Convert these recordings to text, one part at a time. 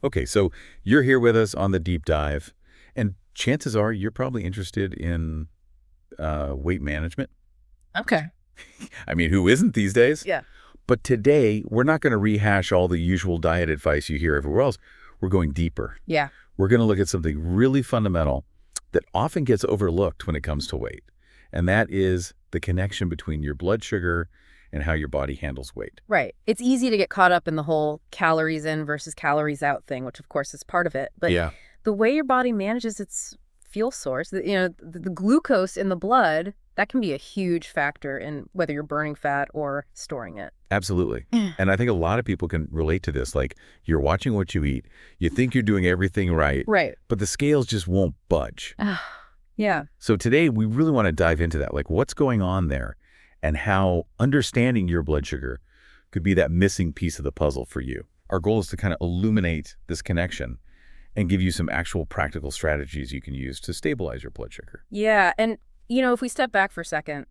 Okay, so you're here with us on the deep dive, and chances are you're probably interested in weight management. Okay. I mean, who isn't these days? Yeah. But today, we're not going to rehash all the usual diet advice you hear everywhere else. We're going deeper. Yeah. We're going to look at something really fundamental that often gets overlooked when it comes to weight, and that is the connection between your blood sugar and how your body handles weight. Right. It's easy to get caught up in the whole calories in versus calories out thing, which of course is part of it. But Yeah. the way your body manages its fuel source, the glucose in the blood, that can be a huge factor in whether you're burning fat or storing it. Absolutely. Yeah. And I think a lot of people can relate to this. Like, you're watching what you eat, you think you're doing everything right, Right. but the scales just won't budge. Yeah. So today, we really want to dive into that, like what's going on there and how understanding your blood sugar could be that missing piece of the puzzle for you. Our goal is to kind of illuminate this connection and give you some actual practical strategies you can use to stabilize your blood sugar. Yeah. And, if we step back for a second,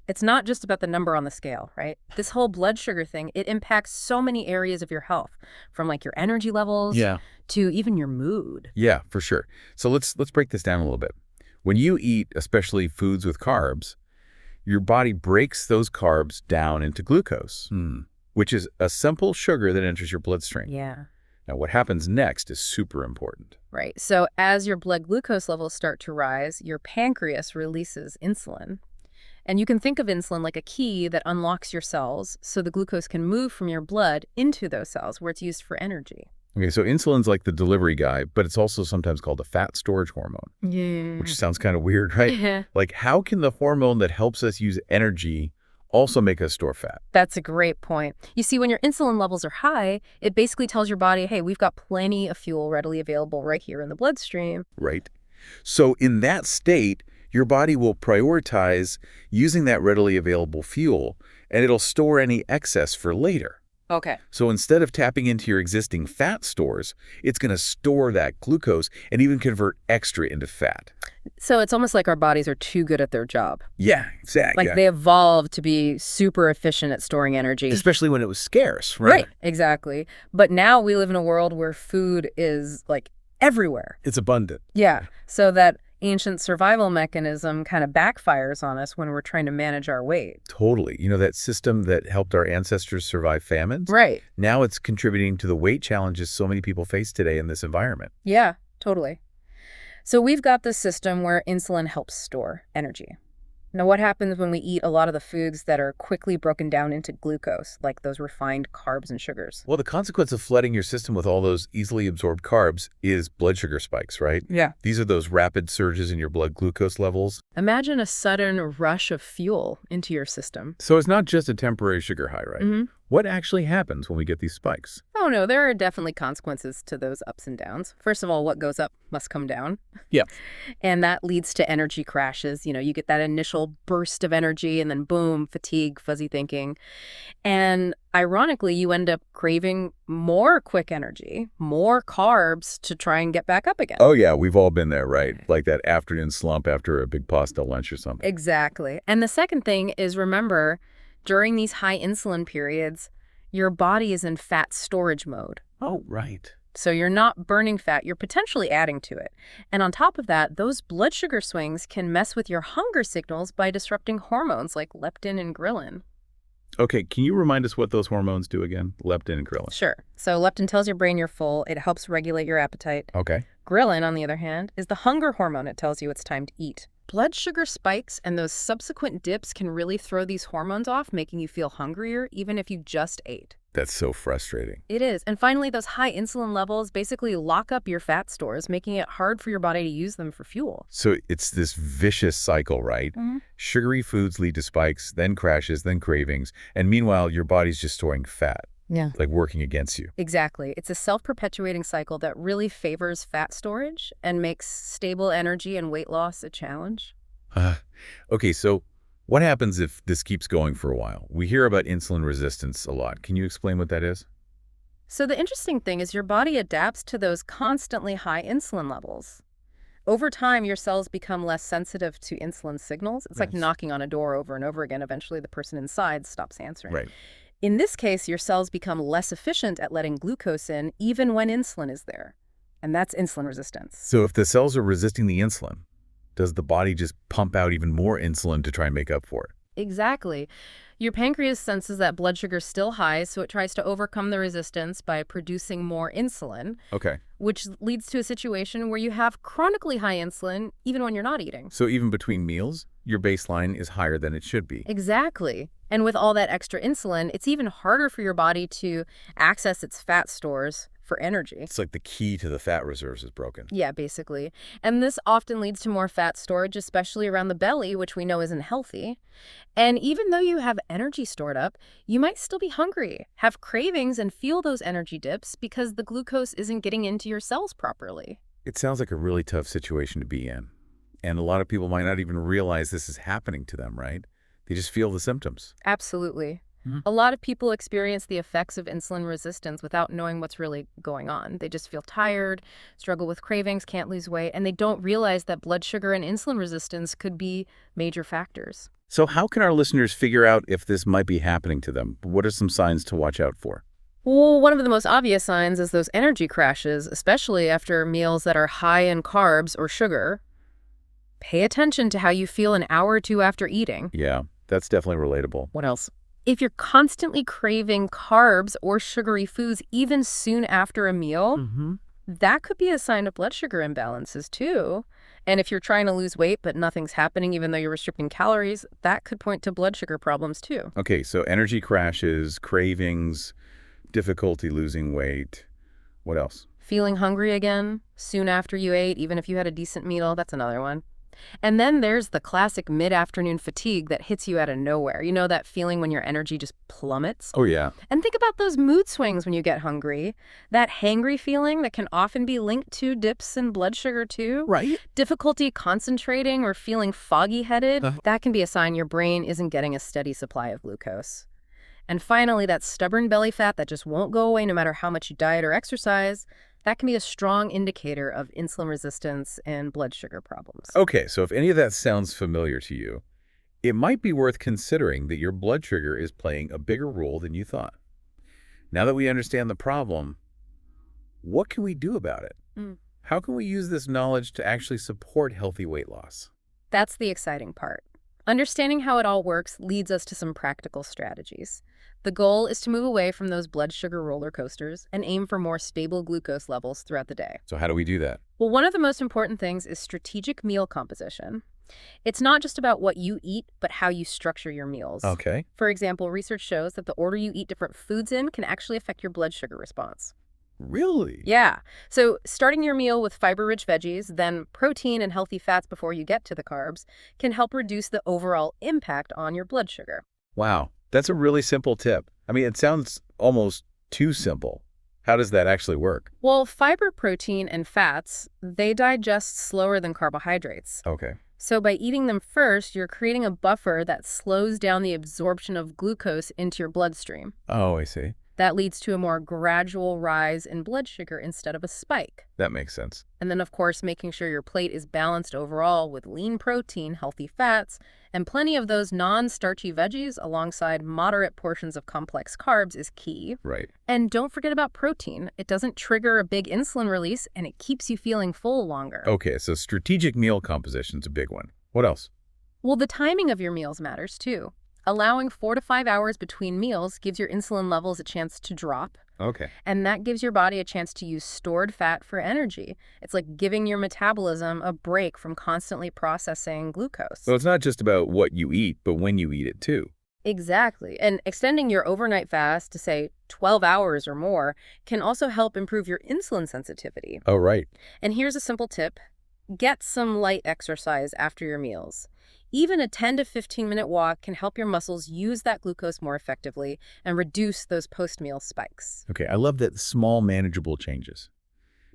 it's not just about the number on the scale, right? This whole blood sugar thing, it impacts so many areas of your health, from like your energy levels to even your mood. Yeah, for sure. So let's break this down a little bit. When you eat, especially foods with carbs, your body breaks those carbs down into glucose, which is a simple sugar that enters your bloodstream. Yeah. Now, what happens next is super important. Right. So as your blood glucose levels start to rise, your pancreas releases insulin. And you can think of insulin like a key that unlocks your cells so the glucose can move from your blood into those cells where it's used for energy. Okay, so insulin's like the delivery guy, but it's also sometimes called a fat storage hormone, Yeah. which sounds kind of weird, right? Yeah. Like, how can the hormone that helps us use energy also make us store fat? That's a great point. You see, when your insulin levels are high, it basically tells your body, hey, we've got plenty of fuel readily available right here in the bloodstream. Right. So in that state, your body will prioritize using that readily available fuel, and it'll store any excess for later. Okay. So instead of tapping into your existing fat stores, it's going to store that glucose and even convert extra into fat. So it's almost like our bodies are too good at their job. Yeah, exactly. Like they evolved to be super efficient at storing energy. Especially when it was scarce, right? Right, exactly. But now we live in a world where food is like everywhere. It's abundant. Yeah. So that ancient survival mechanism kind of backfires on us when we're trying to manage our weight. Totally. You know, that system that helped our ancestors survive famines? Right. Now it's contributing to the weight challenges so many people face today in this environment. Yeah, totally. So we've got this system where insulin helps store energy. Now, what happens when we eat a lot of the foods that are quickly broken down into glucose, like those refined carbs and sugars? Well, the consequence of flooding your system with all those easily absorbed carbs is blood sugar spikes, right? Yeah. These are those rapid surges in your blood glucose levels. Imagine a sudden rush of fuel into your system. So it's not just a temporary sugar high, right? Mm-hmm. What actually happens when we get these spikes? Oh, no, there are definitely consequences to those ups and downs. First of all, what goes up must come down. Yeah. And that leads to energy crashes. You get that initial burst of energy and then boom, fatigue, fuzzy thinking. And ironically, you end up craving more quick energy, more carbs to try and get back up again. Oh, yeah, we've all been there, right? Like that afternoon slump after a big pasta lunch or something. Exactly. And the second thing is, remember, during these high insulin periods, your body is in fat storage mode. Oh, right. So you're not burning fat, you're potentially adding to it. And on top of that, those blood sugar swings can mess with your hunger signals by disrupting hormones like leptin and ghrelin. Okay, can you remind us what those hormones do again? Leptin and ghrelin. Sure. So leptin tells your brain you're full. It helps regulate your appetite. Okay. Ghrelin, on the other hand, is the hunger hormone. It tells you it's time to eat. Blood sugar spikes and those subsequent dips can really throw these hormones off, making you feel hungrier even if you just ate. That's so frustrating. It is. And finally, those high insulin levels basically lock up your fat stores, making it hard for your body to use them for fuel. So it's this vicious cycle, right? Mm-hmm. Sugary foods lead to spikes, then crashes, then cravings, and meanwhile, your body's just storing fat, Yeah. like working against you. Exactly. It's a self-perpetuating cycle that really favors fat storage and makes stable energy and weight loss a challenge. Okay, so what happens if this keeps going for a while? We hear about insulin resistance a lot. Can you explain what that is? So the interesting thing is your body adapts to those constantly high insulin levels. Over time, your cells become less sensitive to insulin signals. It's like Yes. knocking on a door over and over again. Eventually, the person inside stops answering. Right. In this case, your cells become less efficient at letting glucose in even when insulin is there. And that's insulin resistance. So if the cells are resisting the insulin, does the body just pump out even more insulin to try and make up for it? Exactly. Your pancreas senses that blood sugar is still high, so it tries to overcome the resistance by producing more insulin, Okay. which leads to a situation where you have chronically high insulin even when you're not eating. So even between meals, your baseline is higher than it should be. Exactly. And with all that extra insulin, it's even harder for your body to access its fat stores for energy. It's like the key to the fat reserves is broken. Yeah, basically. And this often leads to more fat storage, especially around the belly, which we know isn't healthy. And even though you have energy stored up, you might still be hungry, have cravings, and feel those energy dips because the glucose isn't getting into your cells properly. It sounds like a really tough situation to be in. And a lot of people might not even realize this is happening to them, right? They just feel the symptoms. Absolutely. Mhm. A lot of people experience the effects of insulin resistance without knowing what's really going on. They just feel tired, struggle with cravings, can't lose weight, and they don't realize that blood sugar and insulin resistance could be major factors. So how can our listeners figure out if this might be happening to them? What are some signs to watch out for? Well, one of the most obvious signs is those energy crashes, especially after meals that are high in carbs or sugar. Pay attention to how you feel an hour or two after eating. Yeah, that's definitely relatable. What else? If you're constantly craving carbs or sugary foods even soon after a meal, that could be a sign of blood sugar imbalances too. And if you're trying to lose weight but nothing's happening even though you're restricting calories, that could point to blood sugar problems too. Okay, so energy crashes, cravings, difficulty losing weight. What else? Feeling hungry again soon after you ate, even if you had a decent meal, that's another one. And then there's the classic mid-afternoon fatigue that hits you out of nowhere. You know that feeling when your energy just plummets? Oh, yeah. And think about those mood swings when you get hungry. That hangry feeling that can often be linked to dips in blood sugar too. Right. Difficulty concentrating or feeling foggy-headed, that can be a sign your brain isn't getting a steady supply of glucose. And finally, that stubborn belly fat that just won't go away no matter how much you diet or exercise, that can be a strong indicator of insulin resistance and blood sugar problems. Okay, so if any of that sounds familiar to you, it might be worth considering that your blood sugar is playing a bigger role than you thought. Now that we understand the problem, what can we do about it? How can we use this knowledge to actually support healthy weight loss? That's the exciting part. Understanding how it all works leads us to some practical strategies. The goal is to move away from those blood sugar roller coasters and aim for more stable glucose levels throughout the day. So how do we do that? Well, one of the most important things is strategic meal composition. It's not just about what you eat, but how you structure your meals. Okay. For example, research shows that the order you eat different foods in can actually affect your blood sugar response. Really? Yeah. So starting your meal with fiber-rich veggies, then protein and healthy fats before you get to the carbs, can help reduce the overall impact on your blood sugar. Wow. That's a really simple tip. I mean, it sounds almost too simple. How does that actually work? Well, fiber, protein, and fats, they digest slower than carbohydrates. Okay. So by eating them first, you're creating a buffer that slows down the absorption of glucose into your bloodstream. Oh, I see. That leads to a more gradual rise in blood sugar instead of a spike. That makes sense. And then, of course, making sure your plate is balanced overall with lean protein, healthy fats, and plenty of those non-starchy veggies alongside moderate portions of complex carbs is key. Right. And don't forget about protein. It doesn't trigger a big insulin release, and it keeps you feeling full longer. Okay, so strategic meal composition's a big one. What else? Well, the timing of your meals matters, too. Allowing 4 to 5 hours between meals gives your insulin levels a chance to drop. Okay. And that gives your body a chance to use stored fat for energy. It's like giving your metabolism a break from constantly processing glucose. So it's not just about what you eat, but when you eat it too. Exactly. And extending your overnight fast to, say, 12 hours or more can also help improve your insulin sensitivity. Oh, right. And here's a simple tip. Get some light exercise after your meals. Even a 10 to 15-minute walk can help your muscles use that glucose more effectively and reduce those post-meal spikes. Okay, I love that small, manageable changes.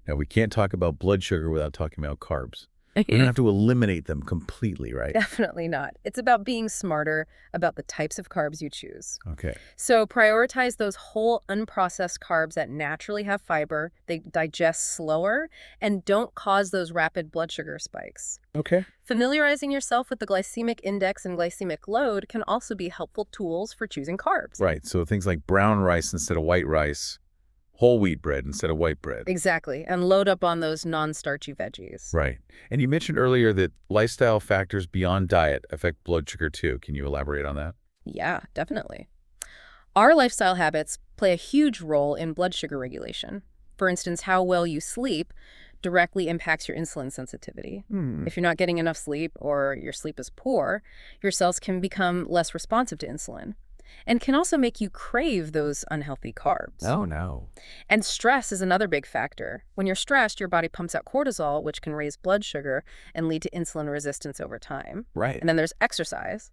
Now, we can't talk about blood sugar without talking about carbs. We don't have to eliminate them completely, right? Definitely not. It's about being smarter about the types of carbs you choose. Okay. So prioritize those whole unprocessed carbs that naturally have fiber, they digest slower, and don't cause those rapid blood sugar spikes. Okay. Familiarizing yourself with the glycemic index and glycemic load can also be helpful tools for choosing carbs. Right. So things like brown rice instead of white rice, whole wheat bread instead of white bread. Exactly, and load up on those non-starchy veggies. Right. And you mentioned earlier that lifestyle factors beyond diet affect blood sugar too. Can you elaborate on that? Yeah, definitely. Our lifestyle habits play a huge role in blood sugar regulation. For instance, how well you sleep directly impacts your insulin sensitivity. Hmm. If you're not getting enough sleep or your sleep is poor, your cells can become less responsive to insulin and can also make you crave those unhealthy carbs. Oh, no. And stress is another big factor. When you're stressed, your body pumps out cortisol, which can raise blood sugar and lead to insulin resistance over time. Right. And then there's exercise.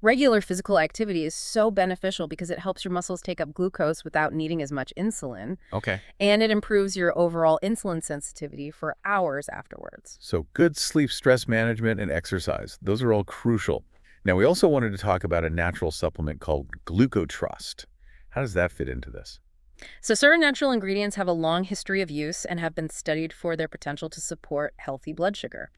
Regular physical activity is so beneficial because it helps your muscles take up glucose without needing as much insulin, Okay. and it improves your overall insulin sensitivity for hours afterwards. So good sleep, stress management, and exercise. Those are all crucial. Now, we also wanted to talk about a natural supplement called GlucoTrust. How does that fit into this? So certain natural ingredients have a long history of use and have been studied for their potential to support healthy blood sugar.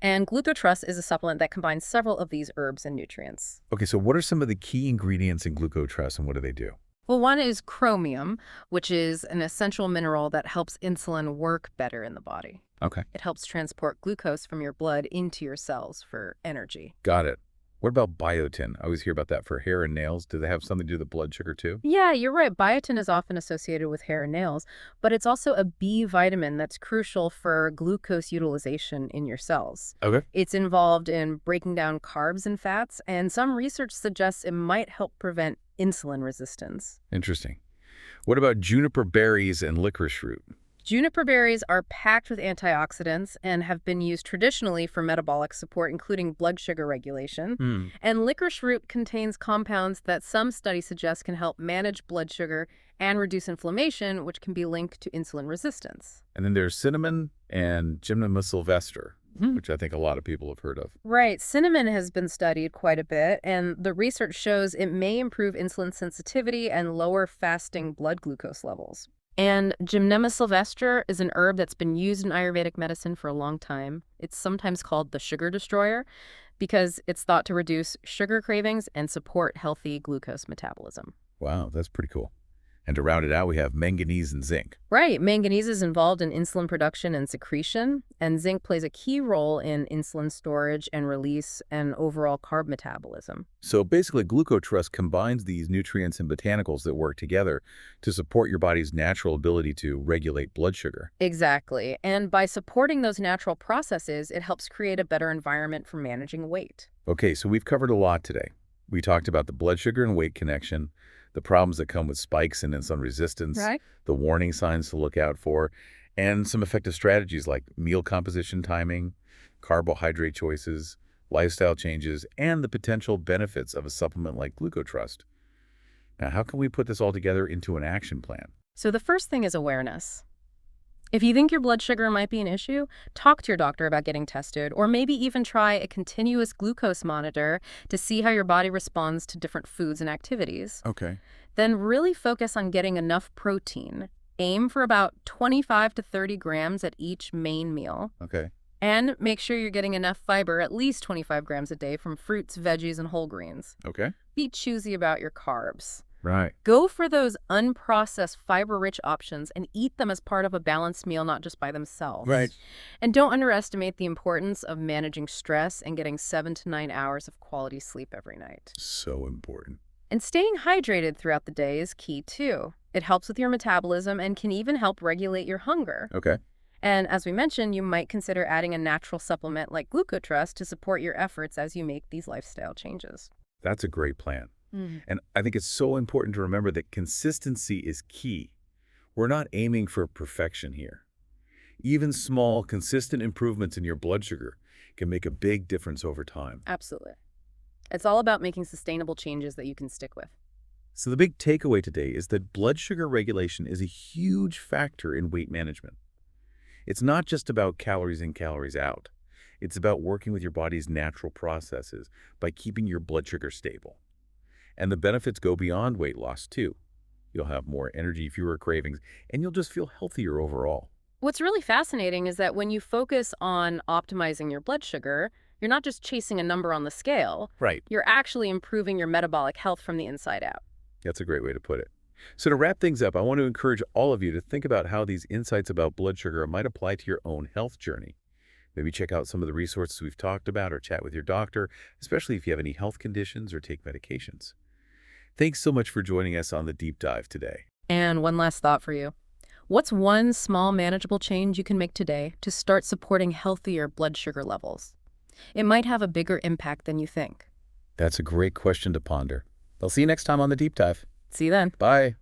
And GlucoTrust is a supplement that combines several of these herbs and nutrients. Okay, so what are some of the key ingredients in GlucoTrust and what do they do? Well, one is chromium, which is an essential mineral that helps insulin work better in the body. Okay. It helps transport glucose from your blood into your cells for energy. Got it. What about biotin? I always hear about that for hair and nails. Do they have something to do with the blood sugar too? Yeah, you're right. Biotin is often associated with hair and nails, but it's also a B vitamin that's crucial for glucose utilization in your cells. Okay. It's involved in breaking down carbs and fats, and some research suggests it might help prevent insulin resistance. Interesting. What about juniper berries and licorice root? Juniper berries are packed with antioxidants and have been used traditionally for metabolic support, including blood sugar regulation. Hmm. And licorice root contains compounds that some studies suggest can help manage blood sugar and reduce inflammation, which can be linked to insulin resistance. And then there's cinnamon and Gymnema sylvestre, Mhm. which I think a lot of people have heard of. Right. Cinnamon has been studied quite a bit, and the research shows it may improve insulin sensitivity and lower fasting blood glucose levels. And Gymnema sylvestre is an herb that's been used in Ayurvedic medicine for a long time. It's sometimes called the sugar destroyer because it's thought to reduce sugar cravings and support healthy glucose metabolism. Wow, that's pretty cool. And to round it out, we have manganese and zinc. Right. Manganese is involved in insulin production and secretion, and zinc plays a key role in insulin storage and release and overall carb metabolism. So basically, GlucoTrust combines these nutrients and botanicals that work together to support your body's natural ability to regulate blood sugar. Exactly. And by supporting those natural processes, it helps create a better environment for managing weight. Okay, so we've covered a lot today. We talked about the blood sugar and weight connection, the problems that come with spikes and insulin resistance, Right. the warning signs to look out for, and some effective strategies like meal composition timing, carbohydrate choices, lifestyle changes, and the potential benefits of a supplement like GlucoTrust. Now, how can we put this all together into an action plan? So the first thing is awareness. If you think your blood sugar might be an issue, talk to your doctor about getting tested, or maybe even try a continuous glucose monitor to see how your body responds to different foods and activities. Okay. Then really focus on getting enough protein. Aim for about 25 to 30 grams at each main meal. Okay. And make sure you're getting enough fiber, at least 25 grams a day, from fruits, veggies, and whole grains. Okay. Be choosy about your carbs. Right. Go for those unprocessed, fiber-rich options and eat them as part of a balanced meal, not just by themselves. Right. And don't underestimate the importance of managing stress and getting 7 to 9 hours of quality sleep every night. So important. And staying hydrated throughout the day is key, too. It helps with your metabolism and can even help regulate your hunger. Okay. And as we mentioned, you might consider adding a natural supplement like GlucoTrust to support your efforts as you make these lifestyle changes. That's a great plan. And I think it's so important to remember that consistency is key. We're not aiming for perfection here. Even small, consistent improvements in your blood sugar can make a big difference over time. Absolutely. It's all about making sustainable changes that you can stick with. So the big takeaway today is that blood sugar regulation is a huge factor in weight management. It's not just about calories in, calories out. It's about working with your body's natural processes by keeping your blood sugar stable. And the benefits go beyond weight loss, too. You'll have more energy, fewer cravings, and you'll just feel healthier overall. What's really fascinating is that when you focus on optimizing your blood sugar, you're not just chasing a number on the scale, Right. you're actually improving your metabolic health from the inside out. That's a great way to put it. So to wrap things up, I want to encourage all of you to think about how these insights about blood sugar might apply to your own health journey. Maybe check out some of the resources we've talked about or chat with your doctor, especially if you have any health conditions or take medications. Thanks so much for joining us on the deep dive today. And one last thought for you. What's one small manageable change you can make today to start supporting healthier blood sugar levels? It might have a bigger impact than you think. That's a great question to ponder. I'll see you next time on the deep dive. See you then. Bye.